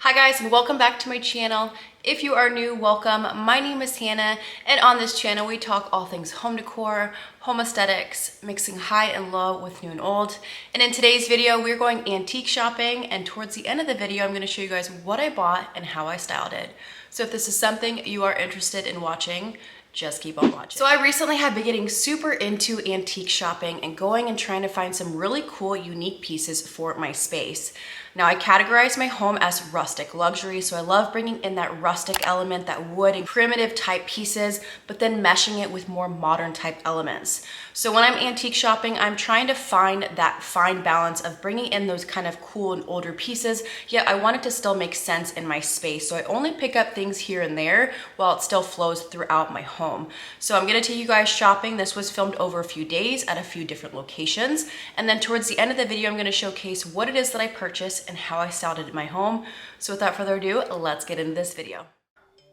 Hi guys, and welcome back to my channel. If you are new, welcome. My name is Hannah, and on this channel we talk all things home decor, home aesthetics, mixing high and low with new and old. And in today's video, we're going antique shopping, and towards the end of the video, I'm going to show you guys what I bought and how I styled it. So if this is something you are interested in watching, just keep on watching. So I recently have been getting super into antique shopping and going and trying to find some really cool, unique pieces for my space. Now I categorize my home as rustic luxury, so I love bringing in that rustic element, that wood and primitive type pieces, but then meshing it with more modern type elements. So when I'm antique shopping, I'm trying to find that fine balance of bringing in those kind of cool and older pieces, yet I want it to still make sense in my space. So I only pick up things here and there while it still flows throughout my home. So I'm gonna take you guys shopping. This was filmed over a few days at a few different locations. And then towards the end of the video, I'm gonna showcase what it is that I purchased and how I styled it in my home. So without further ado, let's get into this video.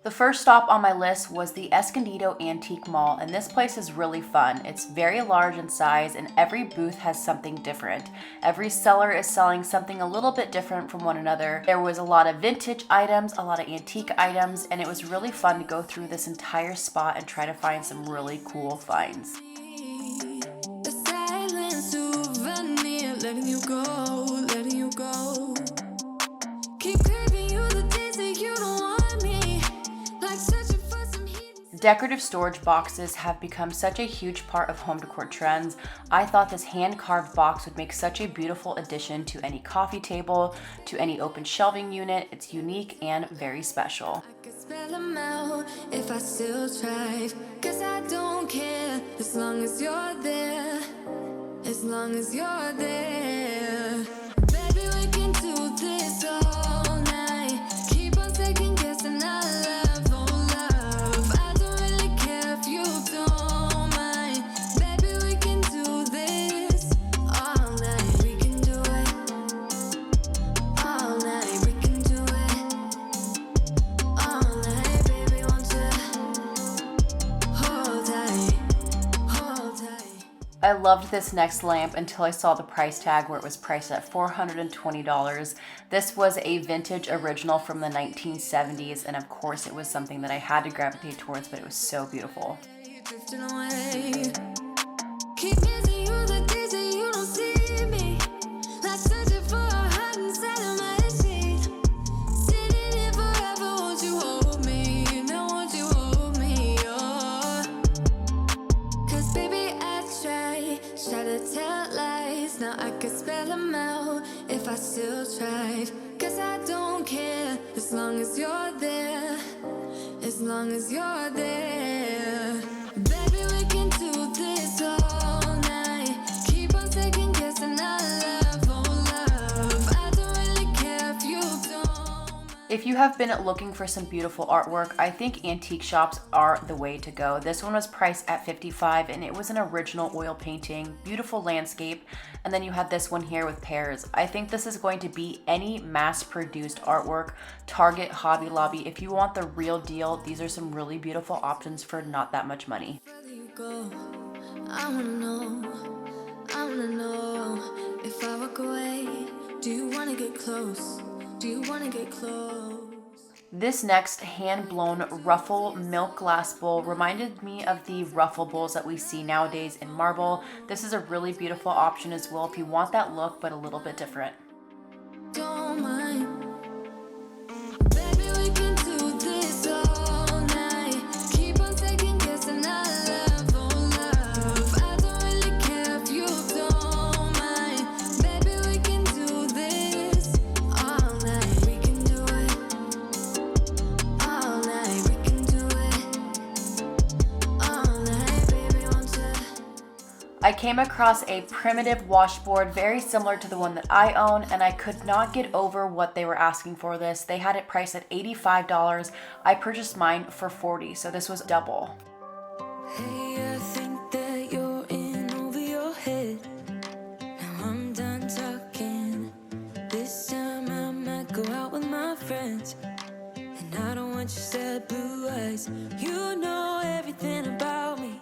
The first stop on my list was the Escondido Antique Mall, and this place is really fun. It's very large in size, and every booth has something different. Every seller is selling something a little bit different from one another. There was a lot of vintage items, a lot of antique items, and it was really fun to go through this entire spot and try to find some really cool finds. The silent souvenir, letting you go. Keep craving you the days that you don't want me, like searching for some hidden. Decorative storage boxes have become such a huge part of home decor trends. I thought this hand-carved box would make such a beautiful addition to any coffee table, to any open shelving unit. It's unique and very special. I could spell them out if I still tried, 'cause I don't care as long as you're there, as long as you're there. Baby, we can do this all night. Keep on second guessing our love, oh love. I don't really care if you don't mind. Baby, we can do this all night. We can do it all night. We can do it all night. Baby, won't you hold tight, hold tight. I loved this next lamp until I saw the price tag where it was priced at $420. This was a vintage original from the 1970s, and of course it was something that I had to gravitate towards, but it was so beautiful. You're drifting away. Keep missing you the days that you don't see me, like searching for a heart inside of my sheet. Sitting here forever, won't you hold me? Now won't you hold me? Oh, 'cause baby I try to tell lies. Now I could spell them out if I still tried, 'cause I don't care as long as you're there, as long as you're there. Baby, we can do this all night. Keep on second guessing our love, oh love. I don't really care if you don't mind. If you have been looking for some beautiful artwork, I think antique shops are the way to go. This one was priced at $55, and it was an original oil painting, beautiful landscape, and then you had this one here with pears. I think this is going to be any mass-produced artwork, Target, Hobby Lobby. If you want the real deal, these are some really beautiful options for not that much money. Where you go? I wanna know if I walk away, do you wanna get close? Do you wanna get close? This next hand-blown ruffle milk glass bowl reminded me of the ruffle bowls that we see nowadays in marble. This is a really beautiful option as well if you want that look, but a little bit different. Don't mind. Baby, we can do this all night. Keep on second guessing our love, oh love. I don't really care if you don't mind. Baby, we can do this all night. We can do it all night. We can do it all night. Baby, won't you? I came across a primitive washboard very similar to the one that I own, and I could not get over what they were asking for this. They had it priced at $85. I purchased mine for $40, so this was double. Hey, I think that you're in over your head. Now I'm done talking. This time I might go out with my friends. And I don't want your sad blue eyes. You know everything about me.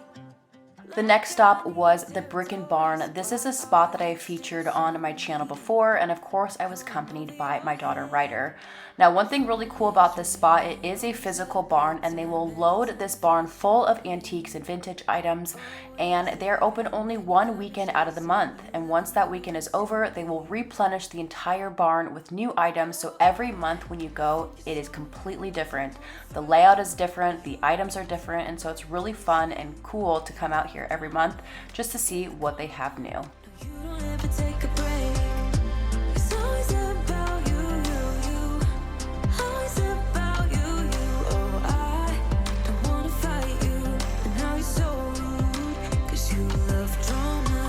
The next stop was the Brick and Barn. This is a spot that I have featured on my channel before, and of course I was accompanied by my daughter Ryder. Now, one thing really cool about this spot, it is a physical barn, and they will load this barn full of antiques and vintage items, and they're open only one weekend out of the month. And once that weekend is over, they will replenish the entire barn with new items. So every month when you go, it is completely different. The layout is different, the items are different, and so it's really fun and cool to come out here every month just to see what they have new. You don't ever take a break. It's always about you, you. Always about you, you. Oh, I don't wanna fight you, but now you're so rude, 'cause you love drama.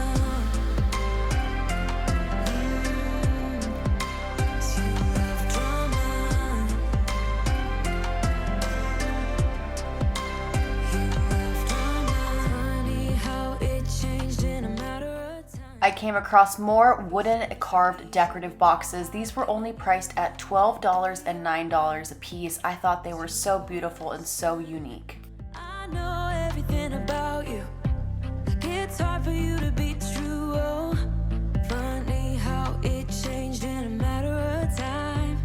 'Cause you love drama. You love drama. Funny how it changed in a matter of time. I came across more wooden carved decorative boxes. These were only priced at $12 and $9 a piece. I thought they were so beautiful and so unique. I know everything about you. Like it's hard for you to be true. Oh, funny how it changed in a matter of time.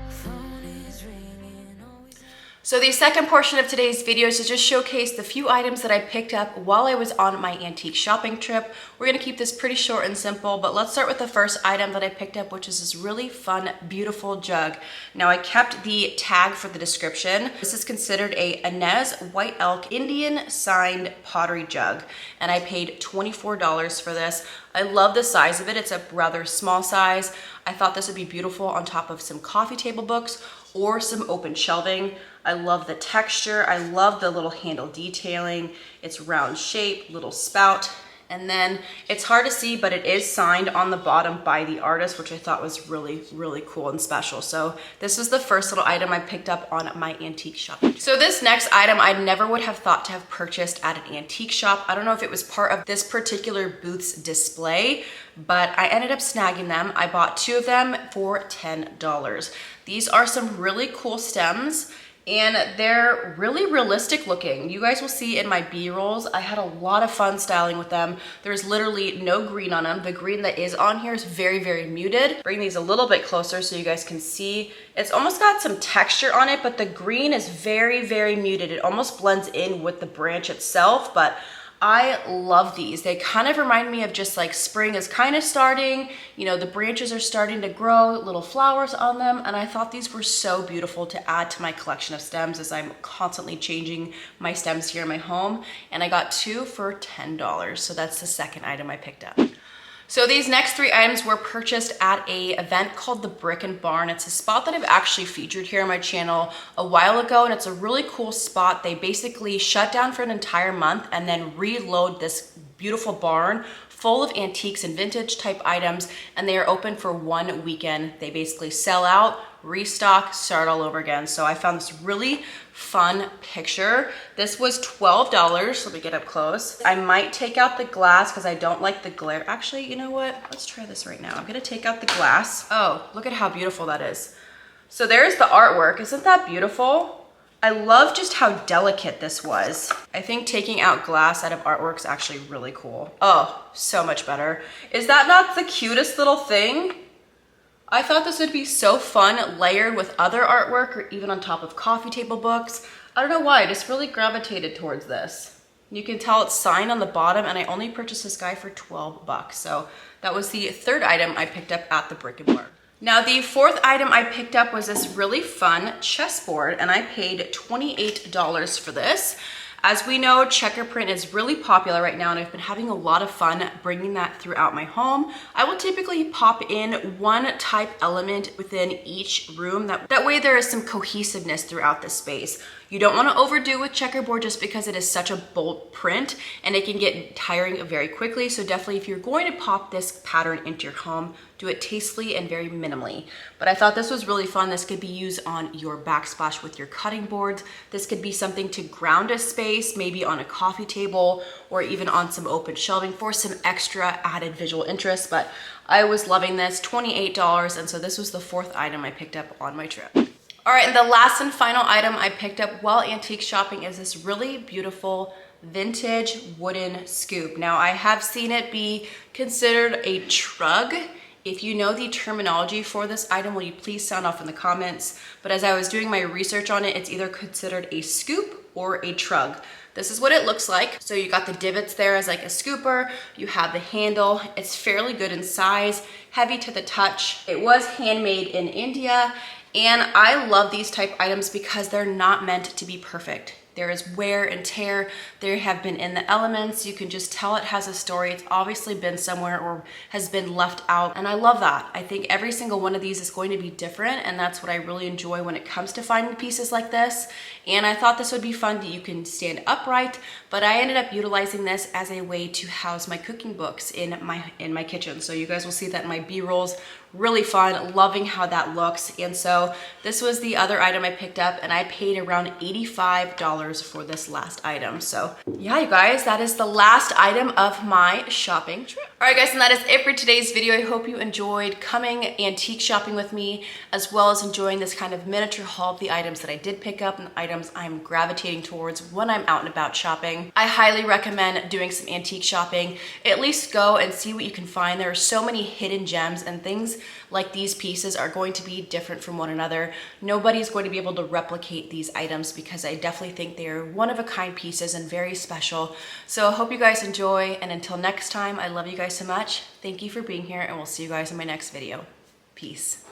Phone is ringing, always. So the second portion of today's video is to just showcase the few items that I picked up while I was on my antique shopping trip. We're gonna keep this pretty short and simple, but let's start with the first item that I picked up, which is this really fun, beautiful jug. Now, I kept the tag for the description. This is considered a Inez White Elk Indian signed pottery jug, and I paid $24 for this. I love the size of it. It's a rather small size. I thought this would be beautiful on top of some coffee table books or some open shelving. I love the texture. I love the little handle detailing. It's round shape, little spout. And then it's hard to see, but it is signed on the bottom by the artist, which I thought was really, really cool and special. So this was the first little item I picked up on my antique shopping. So this next item I never would have thought to have purchased at an antique shop. I don't know if it was part of this particular booth's display, but I ended up snagging them. I bought two of them for $10. These are some really cool stems, and they're really realistic looking. You guys will see in my B-rolls, I had a lot of fun styling with them. There's literally no green on them. The green that is on here is very, very muted. Bring these a little bit closer so you guys can see. It's almost got some texture on it, but the green is very, very muted. It almost blends in with the branch itself, but I love these. They kind of remind me of just like spring is kind of starting, you know, the branches are starting to grow, little flowers on them, and I thought these were so beautiful to add to my collection of stems as I'm constantly changing my stems here in my home, and I got two for $10, so that's the second item I picked up. So these next three items were purchased at a event called the Brick and Barn. It's a spot that I've actually featured here on my channel a while ago, and it's a really cool spot. They basically shut down for an entire month and then reload this beautiful barn full of antiques and vintage type items, and they are open for one weekend. They basically sell out, restock, start all over again. So I found this really fun picture. This was $12. Let me get up close. I might take out the glass because I don't like the glare. Actually, you know what? Let's try this right now. I'm gonna take out the glass. Oh, look at how beautiful that is. So there's the artwork. Isn't that beautiful? I love just how delicate this was. I think taking out glass out of artwork is actually really cool. Oh, so much better. Is that not the cutest little thing? I thought this would be so fun layered with other artwork or even on top of coffee table books. I don't know why, I just really gravitated towards this. You can tell it's signed on the bottom, and I only purchased this guy for 12 bucks. So that was the third item I picked up at the Brick and Barn. Now, the fourth item I picked up was this really fun chessboard, and I paid $28 for this. As we know, checker print is really popular right now, and I've been having a lot of fun bringing that throughout my home. I will typically pop in one type element within each room. That way there is some cohesiveness throughout the space. You don't want to overdo with checkerboard just because it is such a bold print and it can get tiring very quickly. So definitely if you're going to pop this pattern into your home, do it tastefully and very minimally. But I thought this was really fun. This could be used on your backsplash with your cutting boards. This could be something to ground a space, maybe on a coffee table or even on some open shelving for some extra added visual interest. But I was loving this, $28, and so this was the fourth item I picked up on my trip. All right, and the last and final item I picked up while antique shopping is this really beautiful vintage wooden scoop. Now I have seen it be considered a trug. If you know the terminology for this item, will you please sound off in the comments? But as I was doing my research on it, it's either considered a scoop or a trug. This is what it looks like. So you got the divots there as like a scooper. You have the handle. It's fairly good in size, heavy to the touch. It was handmade in India, and I love these type items because they're not meant to be perfect. There is wear and tear. They have been in the elements. You can just tell it has a story. It's obviously been somewhere or has been left out. And I love that. I think every single one of these is going to be different. And that's what I really enjoy when it comes to finding pieces like this. And I thought this would be fun that you can stand upright, but I ended up utilizing this as a way to house my cooking books in my kitchen. So you guys will see that in my B-rolls. Really fun, loving how that looks. And so this was the other item I picked up, and I paid around $85 for this last item. So yeah, you guys, that is the last item of my shopping trip. All right guys, and that is it for today's video. I hope you enjoyed coming antique shopping with me, as well as enjoying this kind of miniature haul of the items that I did pick up and the items I'm gravitating towards when I'm out and about shopping. I highly recommend doing some antique shopping. At least go and see what you can find. There are so many hidden gems, and things like these pieces are going to be different from one another. Nobody's going to be able to replicate these items because I definitely think they are one-of-a-kind pieces and very special. So I hope you guys enjoy, and until next time, I love you guys so much. Thank you for being here, and we'll see you guys in my next video. Peace.